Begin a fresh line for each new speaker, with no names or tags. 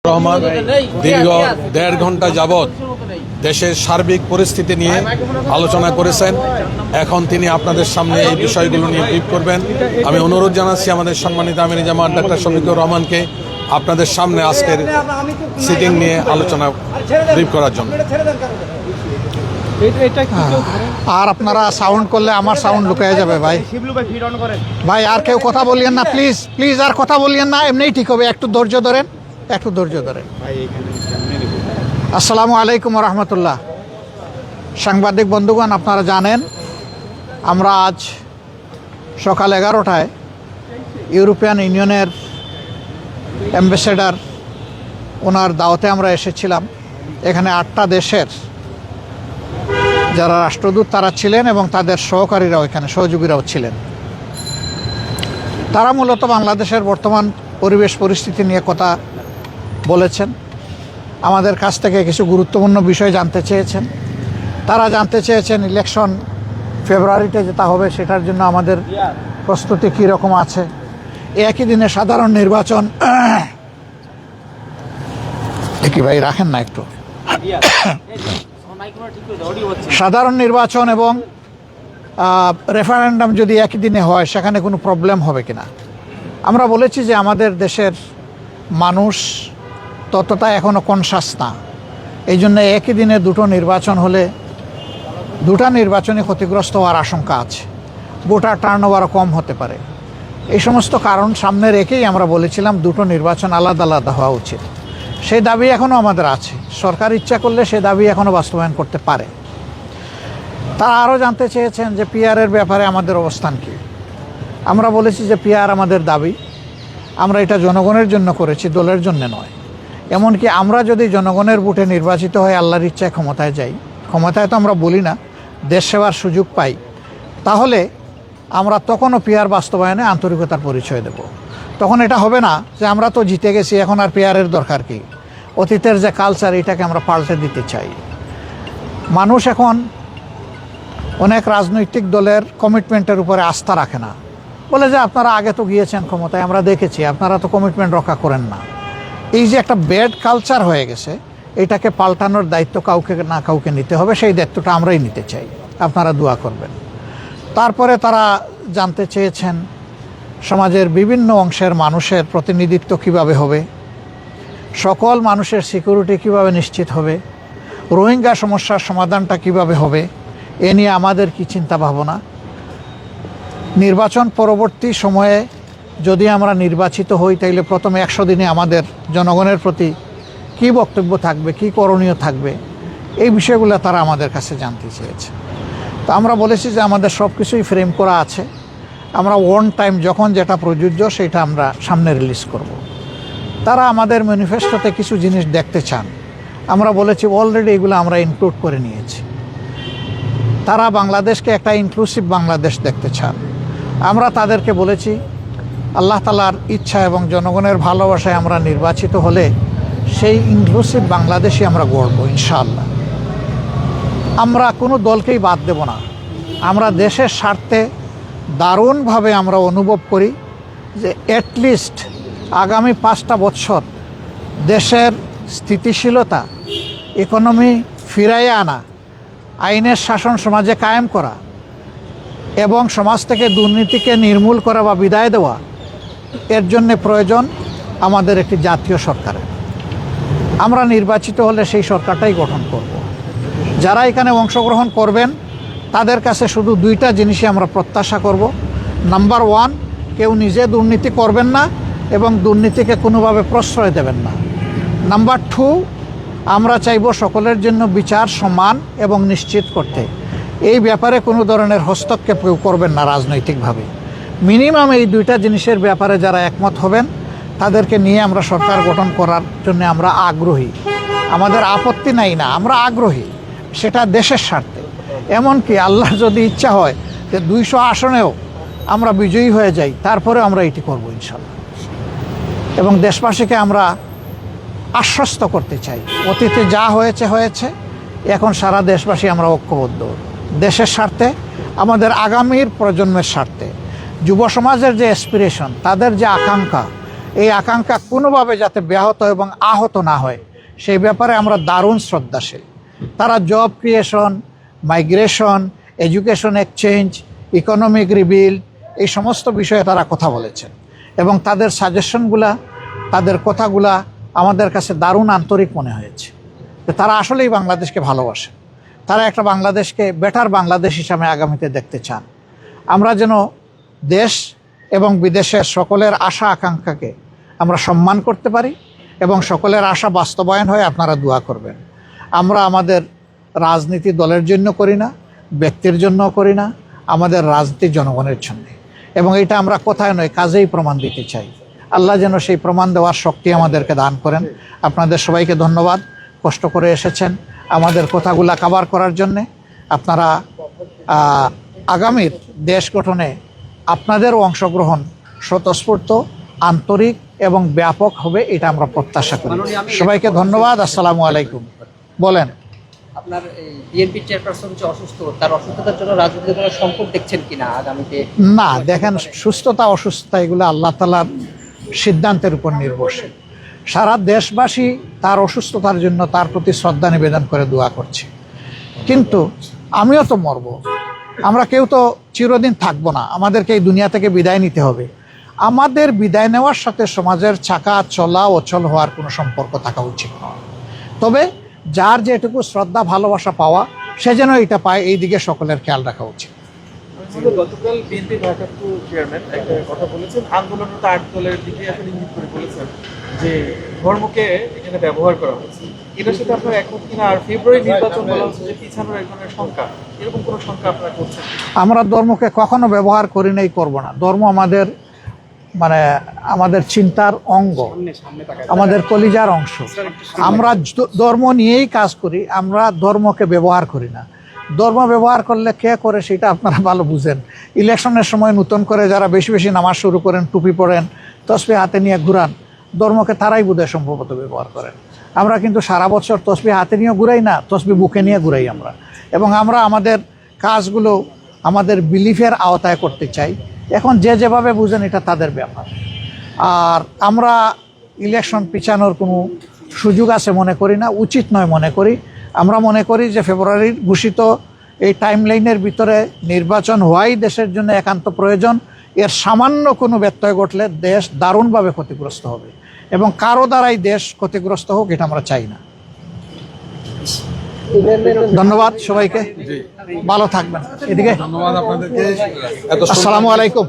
রহমান দীর্ঘ ১.৫ ঘন্টা যাবৎ দেশের সার্বিক পরিস্থিতি নিয়ে আলোচনা করেছেন। এখন তিনি আপনাদের সামনে এই বিষয়গুলো নিয়ে ব্রিফ করবেন। আমি অনুরোধ জানাচ্ছি আমাদের সম্মানিত আমির জামাত ডাক্তার শফিকুর রহমানকে আপনাদের সামনে আজকের সিটিং নিয়ে আলোচনা ব্রিফ করার জন্য।
আর আপনারা সাউন্ড করলে আমার সাউন্ড লুকিয়ে যাবে ভাই। ভাই আর কেউ কথা বলিয়েন না, প্লিজ প্লিজ আর কথা বলিয়েন না, এমনিই ঠিক হবে। একটু ধৈর্য ধরেন, একটু ধৈর্য ধরেন। আসসালামু আলাইকুম রহমতুল্লাহ। সাংবাদিক বন্ধুগণ, আপনারা জানেন আমরা আজ সকাল 11টায় ইউরোপিয়ান ইউনিয়নের অ্যাম্বাসেডার ওনার দাওয়াতে আমরা এসেছিলাম। এখানে 8টা দেশের যারা রাষ্ট্রদূত তারা ছিলেন এবং তাদের সহকারীরাও এখানে সহযোগীরাও ছিলেন। তারা মূলত বাংলাদেশের বর্তমান পরিবেশ পরিস্থিতি নিয়ে কথা বলেছেন। আমাদের কাছ থেকে কিছু গুরুত্বপূর্ণ বিষয় জানতে চেয়েছেন। তারা জানতে চেয়েছেন ইলেকশন ফেব্রুয়ারিতে যেটা হবে সেটার জন্য আমাদের প্রস্তুতি কী রকম আছে। একই দিনে সাধারণ নির্বাচন কি ভাই রাখেন না একটু, সাধারণ নির্বাচন এবং রেফারেন্ডাম যদি একই দিনে হয় সেখানে কোনো প্রবলেম হবে কিনা। আমরা বলেছি যে আমাদের দেশের মানুষ ততটা এখনও কনসাস না, এই জন্য একই দিনে দুটো নির্বাচন হলে দুটা নির্বাচনে ক্ষতিগ্রস্ত হওয়ার আশঙ্কা আছে, ভোটার টার্নওভারও কম হতে পারে। এই সমস্ত কারণ সামনে রেখেই আমরা বলেছিলাম দুটো নির্বাচন আলাদা আলাদা হওয়া উচিত। সেই দাবি এখনও আমাদের আছে। সরকার ইচ্ছা করলে সেই দাবি এখনও বাস্তবায়ন করতে পারে। তারা আরও জানতে চেয়েছেন যে পিআরের ব্যাপারে আমাদের অবস্থান কী। আমরা বলেছি যে পিআর আমাদের দাবি, আমরা এটা জনগণের জন্য করেছি, দলের জন্য নয়। এমনকি আমরা যদি জনগণের ভোটে নির্বাচিত হয়ে আল্লাহর ইচ্ছায় ক্ষমতায় যাই, ক্ষমতায় তো আমরা বলি না, দেশ সেবার সুযোগ পাই, তাহলে আমরা তখনও পিআর বাস্তবায়নে আন্তরিকতার পরিচয় দেব। তখন এটা হবে না যে আমরা তো জিতে গেছি, এখন আর পিআরের দরকার কি। অতীতের যে কালচার এটাকে আমরা পাল্টে দিতে চাই। মানুষ এখন অনেক রাজনৈতিক দলের কমিটমেন্টের উপরে আস্থা রাখে না, বলে যে আপনারা আগে তো গিয়েছেন ক্ষমতায়, আমরা দেখেছি আপনারা তো কমিটমেন্ট রক্ষা করেন না। এই যে একটা ব্যাড কালচার হয়ে গেছে, এটাকে পাল্টানোর দায়িত্ব কাউকে না কাউকে নিতে হবে। সেই দায়িত্বটা আমরাই নিতে চাই, আপনারা দোয়া করবেন। তারপরে তারা জানতে চেয়েছেন সমাজের বিভিন্ন অংশের মানুষের প্রতিনিধিত্ব কিভাবে হবে, সকল মানুষের সিকিউরিটি কিভাবে নিশ্চিত হবে, রোহিঙ্গা সমস্যার সমাধানটা কিভাবে হবে, এ নিয়ে আমাদের কি চিন্তা ভাবনা। নির্বাচন পরবর্তী সময়ে যদি আমরা নির্বাচিত হই তাইলে প্রথম 100 দিনে আমাদের জনগণের প্রতি কী বক্তব্য থাকবে, কী করণীয় থাকবে, এই বিষয়গুলো তারা আমাদের কাছে জানতে চেয়েছে। তো আমরা বলেছি যে আমাদের সব কিছুই ফ্রেম করা আছে, আমরা ওয়ান টাইম যখন যেটা প্রযোজ্য সেটা আমরা সামনে রিলিজ করব। তারা আমাদের ম্যানিফেস্টোতে কিছু জিনিস দেখতে চান, আমরা বলেছি অলরেডি এগুলো আমরা ইনক্লুড করে নিয়েছি। তারা বাংলাদেশকে একটা ইনক্লুসিভ বাংলাদেশ দেখতে চান। আমরা তাদেরকে বলেছি আল্লাহ তাআলার ইচ্ছা এবং জনগণের ভালোবাসায় আমরা নির্বাচিত হলে সেই ইনক্লুসিভ বাংলাদেশই আমরা গড়ব ইনশাআল্লাহ। আমরা কোনো দলকেই বাদ দেব না। আমরা দেশের স্বার্থে দারুণভাবে আমরা অনুভব করি যে অ্যাটলিস্ট আগামী 5টা বছর দেশের স্থিতিশীলতা, ইকোনমি ফিরাইয়ে আনা, আইনের শাসন সমাজে কায়েম করা এবং সমাজ থেকে দুর্নীতিকে নির্মূল করা বা বিদায় দেওয়া, এর জন্যে প্রয়োজন আমাদের একটি জাতীয় সরকারের। আমরা নির্বাচিত হলে সেই সরকারটাই গঠন করব। যারা এখানে অংশগ্রহণ করবেন তাদের কাছে শুধু 2টা জিনিসই আমরা প্রত্যাশা করব। নাম্বার 1, কেউ নিজে দুর্নীতি করবেন না এবং দুর্নীতিকে কোনোভাবে প্রশ্রয় দেবেন না। নাম্বার 2, আমরা চাইব সকলের জন্য বিচার সমান এবং নিশ্চিত করতে। এই ব্যাপারে কোনো ধরনের হস্তক্ষেপ কেউ করবেন না রাজনৈতিকভাবে। মিনিমাম এই 2টা জিনিসের ব্যাপারে যারা একমত হবেন তাদেরকে নিয়ে আমরা সরকার গঠন করার জন্য আমরা আগ্রহী। আমাদের আপত্তি নাই না, আমরা আগ্রহী, সেটা দেশের স্বার্থে। এমনকি আল্লাহ যদি ইচ্ছা হয় যে 200 আসনেও আমরা বিজয়ী হয়ে যাই, তারপরে আমরা এটি করব ইনশাল্লাহ। এবং দেশবাসীকে আমরা আশ্বস্ত করতে চাই, অতীতে যা হয়েছে হয়েছে, এখন সারা দেশবাসী আমরা ঐক্যবদ্ধ দেশের স্বার্থে, আমাদের আগামীর প্রজন্মের স্বার্থে। যুব সমাজের যে অ্যাসপিরেশন, তাদের যে আকাঙ্ক্ষা, এই আকাঙ্ক্ষা কোনোভাবে যাতে ব্যাহত এবং আহত না হয় সেই ব্যাপারে আমরা দারুণ শ্রদ্ধাশীল। তারা job creation, migration, education exchange, economic rebuild, এই সমস্ত বিষয়ে তারা কথা বলেছেন এবং তাদের সাজেশনগুলা, তাদের কথাগুলা আমাদের কাছে দারুণ আন্তরিক মনে হয়েছে। তারা আসলেই বাংলাদেশকে ভালোবাসে, তারা একটা বাংলাদেশকে বেটার বাংলাদেশ হিসাবে আগামীতে দেখতে চান। আমরা যেন দেশ এবং বিদেশের সকলের আশা আকাঙ্ক্ষাকে আমরা সম্মান করতে পারি এবং সকলের আশা বাস্তবায়ন হয়, আপনারা দোয়া করবেন। আমরা আমাদের রাজনীতি দলের জন্য করি না, ব্যক্তির জন্য করি না, আমাদের রাজনীতি জনগণের জন্য, এবং এটা আমরা কোথায় নয় কাজেই প্রমাণ দিতে চাই। আল্লাহ যেন সেই প্রমাণ দেওয়ার শক্তি আমাদেরকে দান করেন। আপনাদের সবাইকে ধন্যবাদ, কষ্ট করে এসেছেন আমাদের কথাগুলা কভার করার জন্যে। আপনারা আগামীর দেশ গঠনে আপনাদেরও অংশগ্রহণ স্বতঃস্ফূর্ত, আন্তরিক এবং ব্যাপক হবে, এটা আমরা প্রত্যাশা করি। সবাইকে ধন্যবাদ। আসসালামু আলাইকুম। বলেন,
আপনার বিএনপি চেয়ারপারসন যে অসুস্থ, তার অসুস্থতার জন্য রাজনৈতিক দলের সংকট দেখছেন কিনা আগামীতে?
না, দেখেন, সুস্থতা অসুস্থতা এগুলো আল্লাহ তাআলার সিদ্ধান্তের উপর নির্ভরশীল। সারা দেশবাসী তার অসুস্থতার জন্য তার প্রতি শ্রদ্ধা নিবেদন করে দোয়া করছে, কিন্তু আমিও তো মরব, আমরা কেউ তো চিরদিন থাকবো না, আমাদেরকে এই দুনিয়া থেকে বিদায় নিতে হবে। আমাদের বিদায় নেওয়ার সাথে সমাজের চাকা চলা অচল হওয়ার কোনো সম্পর্ক থাকা উচিত নয়। তবে যার যেটুকু শ্রদ্ধা ভালোবাসা পাওয়া, সে যেন এটা পায়, এই দিকে সকলের খেয়াল রাখা উচিত।
গতকাল বিএনপি ভারপ্রাপ্ত চেয়ারম্যান একটা কথা বলেছেন, আন্দোলনরত 8 দলের দিকে আসলে ইঙ্গিত করে বলেছেন যে ধর্মকে এখানে ব্যবহার করা হচ্ছে। এটার সাথে আপনার একমত কিনা? আর ফেব্রুয়ারি নির্বাচন বলা হচ্ছে যে পিছানোর এক ধরনের শঙ্কা, এরকম কোনো শঙ্কা আপনারা করছেন?
আমরা ধর্মকে কখনো ব্যবহার করি নাই, করব না। ধর্ম আমাদের চিন্তার অঙ্গ, আমাদের কলিজার অংশ। আমরা ধর্ম নিয়েই কাজ করি, আমরা ধর্মকে ব্যবহার করি না। ধর্ম ব্যবহার করলে কে করে সেটা আপনারা ভালো বুঝেন। ইলেকশনের সময় নতুন করে যারা বেশি বেশি নামাজ শুরু করেন, টুপি পরেন, তসবিহ হাতে নিয়ে ঘুরান, ধর্মকে তারাই বোধহয় সম্ভবত ব্যবহার করেন। আমরা কিন্তু সারা বছর তসবিহ হাতে নিয়ে ঘুরাই না, তসবিহ বুকে নিয়ে ঘুরাই আমরা। এবং আমরা আমাদের কাজগুলো আমাদের বিলিফের আওতায় করতে চাই। এখন যে যেভাবে বুঝেন এটা তাদের ব্যাপার। আর আমরা ইলেকশন পিছানোর কোনো সুযোগ আছে মনে করি না, উচিত নয় মনে করি। আমরা মনে করি যে ফেব্রুয়ারির ঘোষিত এই টাইমলাইনের ভিতরে নির্বাচন হওয়াই দেশের জন্য একান্ত প্রয়োজন। এর সামান্য কোনো ব্যত্যয় ঘটলে দেশ দারুণভাবে ক্ষতিগ্রস্ত হবে, এবং কারো দ্বারাই দেশ ক্ষতিগ্রস্ত হোক এটা আমরা চাই না। ধন্যবাদ সবাইকে, ভালো থাকবেন। এদিকে
ধন্যবাদ আপনাদেরকে।
আসসালামু আলাইকুম।